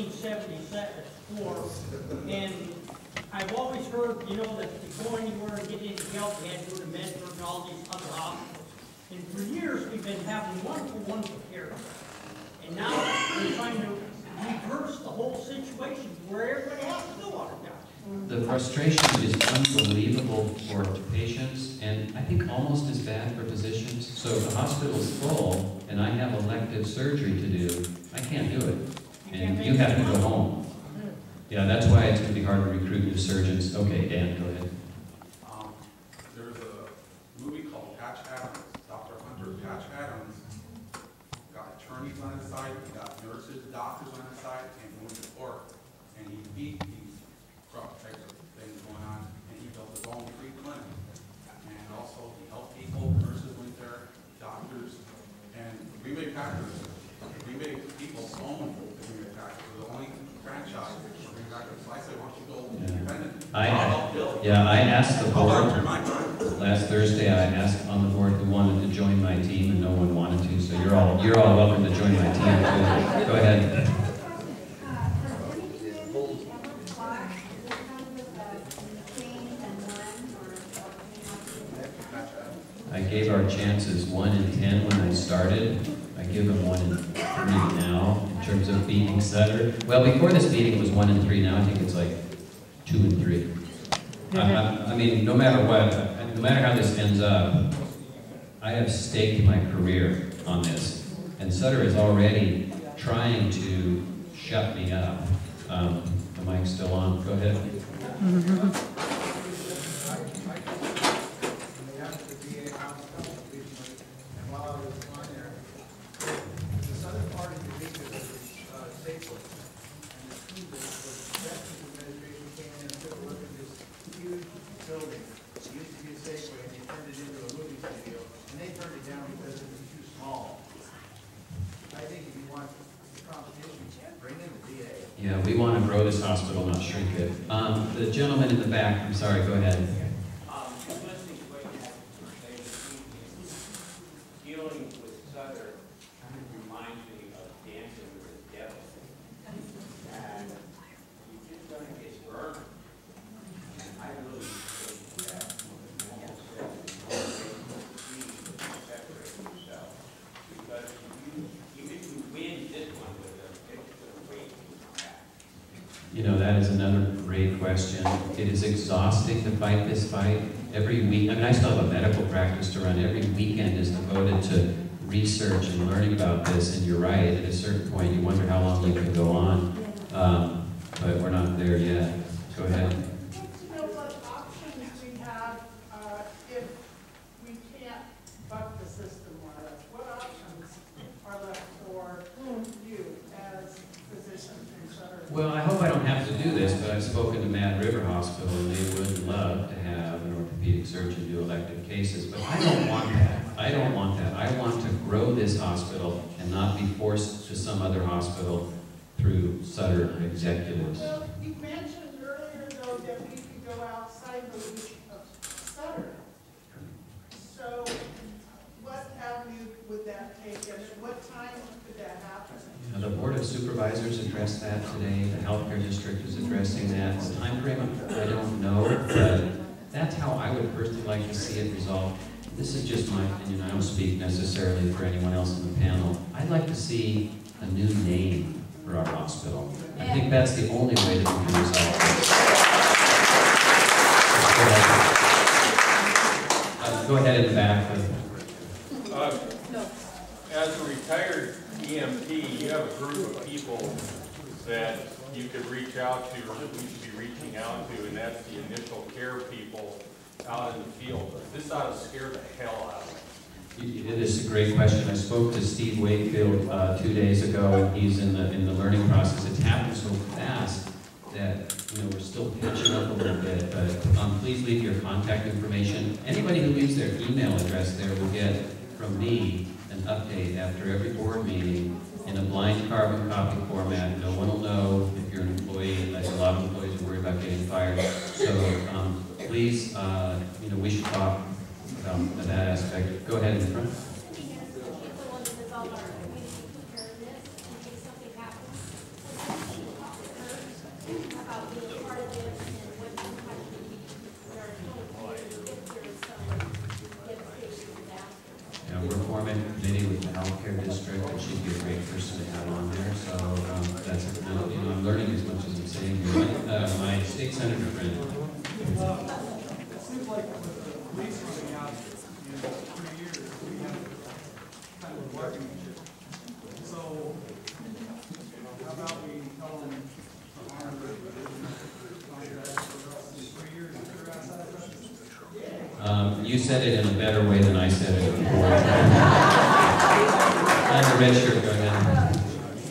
1974, and I've always heard, you know, that to go anywhere and get any help, you had to go to Medford and all these other hospitals. And for years, we've been having wonderful care. And now we're trying to reverse the whole situation where everybody has to go on it now. The frustration is unbelievable for patients, and I think almost as bad for physicians. So if the hospital's full and I have elective surgery to do, I can't do it. And you have to go home. Yeah, that's why it's going to be hard to recruit new surgeons. Okay, Dan, go ahead. There's a movie called Patch Adams. Dr. Hunter Patch Adams got attorneys on his side, he got nurses, doctors on his side, and he went to court. And he beat these corrupt types of things going on, and he built his own free clinic. And also, he helped people, nurses went there, doctors, and Green Bay Packers. Green Bay people own the Green Bay Packers. They're the only franchise. I said, why don't you go independent? I asked the board, last Thursday I asked on the board who wanted to join my team, and no one wanted to, so you're all welcome to join my team too. Go ahead. I gave our chances 1 in 10 when I started. I give them 1 in 3 now in terms of beating Sutter. Well, before this meeting it was 1 in 3. Now I think it's like 2 and 3. I mean, no matter what, no matter how this ends up, I have staked my career on this, and Sutter is already trying to shut me up. The mic's still on. Go ahead. Yeah, we want to grow this hospital, not shrink it. The gentleman in the back, I'm sorry, go ahead. Listening to what you have to say, dealing with Sutter reminds me of dancing with the devil. And you're just going to get burned. And I really think that almost separate yourself. Because even if you win this one with them, it's going to wait to come back. You know, that is another great question. It is exhausting to fight this fight. Every week, I mean, I still have a medical practice to run. Every weekend is devoted to research and learning about this, and you're right, at a certain point you wonder how long you can go on. But we're not there yet. Go ahead. To know what options we have if we can't buck the system more or less. What options are left for you as physicians in Sutter? Well, I hope I don't have to do this, but I've spoken to Mad River Hospital, and they would love to have an orthopedic surgeon do elective cases, but I don't want that. I don't want that. I want to grow this hospital and not be forced to some other hospital through Sutter executives. Well, you mentioned earlier, though, that we could go outside the reach of Sutter. So what avenue would that take, and at what time could that happen? The Board of Supervisors addressed that today. The healthcare district is addressing that. The time frame, I don't know, but that's how I would personally like to see it resolved. This is just my opinion. I don't speak necessarily for anyone else in the panel. I'd like to see a new name for our hospital. I think that's the only way that we can resolve this. Go ahead in the back. As a retired EMT, you have a group of people that you could reach out to, or that we should be reaching out to, and that's the initial care people out in the field. This ought to scare the hell out of them. It is a great question. I spoke to Steve Wakefield 2 days ago, and he's in the learning process. It's happened so fast that we're still catching up a little bit. But please leave your contact information. Anybody who leaves their email address there will get from me an update after every board meeting in a blind carbon copy format. No one will know if you're an employee. Like a lot of employees are worried about getting fired. So please, we should talk about that aspect. Go ahead in front. like with the police running out in 3 years, we have kind of a bargaining chip. So how about we tell them to honor the contract for us in 3 years if they're outside of that? You said it in a better way than I said it before. And the red shirt, go ahead.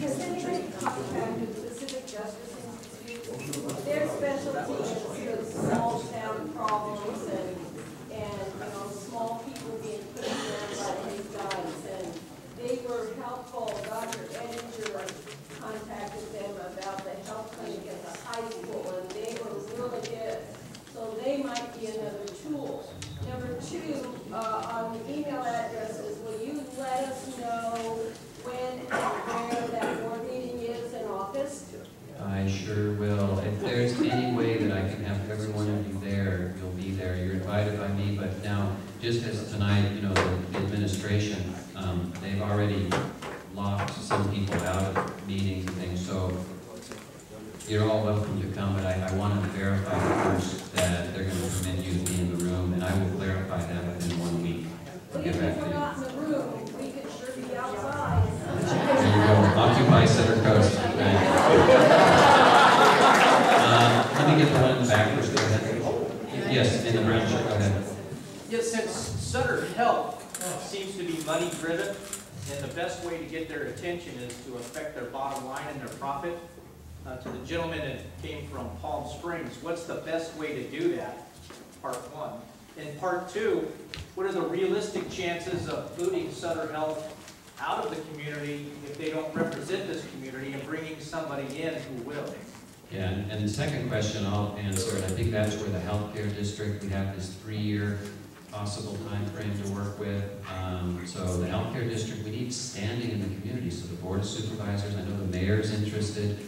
Has anybody contacted Pacific Justice Institute? Their specialty is the small town problems and small people being put down by these guys. And they were helpful. Dr. Edinger contacted them about the health clinic at the high school, and they were really good. So they might be another tool. Number two, on the email addresses, will you let us know when and where that board meeting is in August? I sure will. If there's any way that I can have every one of you there, you'll be there. You're invited by me, but now, just as tonight, the administration, they've already locked some people out of meetings and things, so you're all welcome to come, but I want to verify first that they're going to permit you to be in the room, and I will clarify that within 1 week. I'll Well, get back if to we're you. not in the room, we could sure be outside. There you go. Occupy Sutter Coast. Right. Let me get the one in the back first. Go ahead. Yes, in the brown shirt. Go ahead. Yes, since Sutter Health seems to be money driven, and the best way to get their attention is to affect their bottom line and their profit, to the gentleman that came from Palm Springs, what's the best way to do that? Part one. And part two, what are the realistic chances of booting Sutter Health out of the community if they don't represent this community and bringing somebody in who will? Yeah, and the second question I'll answer, and I think that's where the healthcare district, we have this 3-year possible time frame to work with. So the healthcare district, we need standing in the community. So the board of supervisors, I know the mayor's interested,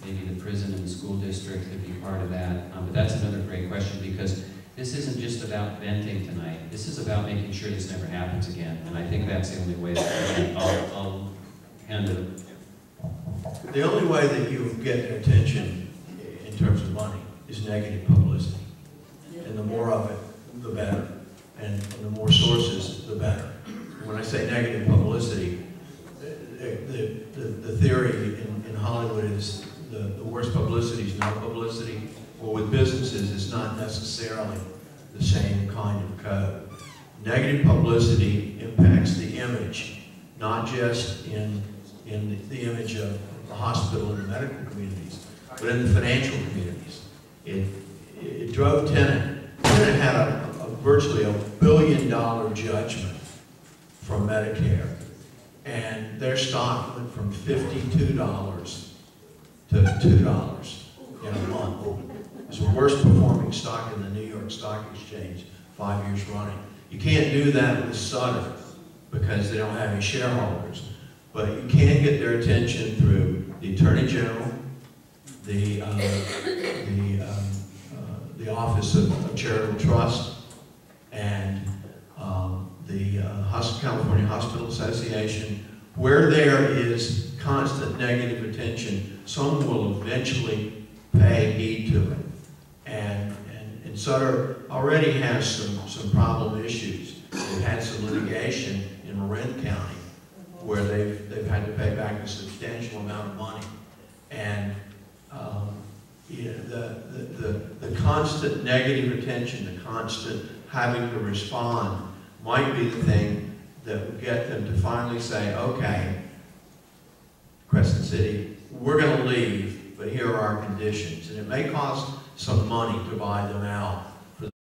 maybe the prison and the school district could be part of that. But that's another great question, because this isn't just about venting tonight. This is about making sure this never happens again. And I think that's the only way that I'll hand it. The only way that you get attention in terms of money is negative publicity. And the more of it, the better. And the more sources, the better. When I say negative publicity, the theory in Hollywood is the worst publicity is no publicity. Well, with businesses, it's not necessarily the same kind of code. Negative publicity impacts the image, not just in the image of the hospital and the medical communities, but in the financial communities. It drove Tenet. Tenet had virtually $1 billion judgment from Medicare, and their stock went from $52 to $2 in a month. It's the worst performing stock in the New York Stock Exchange 5 years running. You can't do that with Sutter because they don't have any shareholders, but you can get their attention through the Attorney General, the Office of Charitable Trust, and the California Hospital Association. Where there is constant negative attention, someone will eventually pay heed to it. And Sutter already has some problem issues. They've had some litigation in Marin County where they've had to pay back a substantial amount of money. And the constant negative attention, the constant having to respond might be the thing that would get them to finally say, okay, Crescent City, we're going to leave, but here are our conditions. And it may cost some money to buy them out,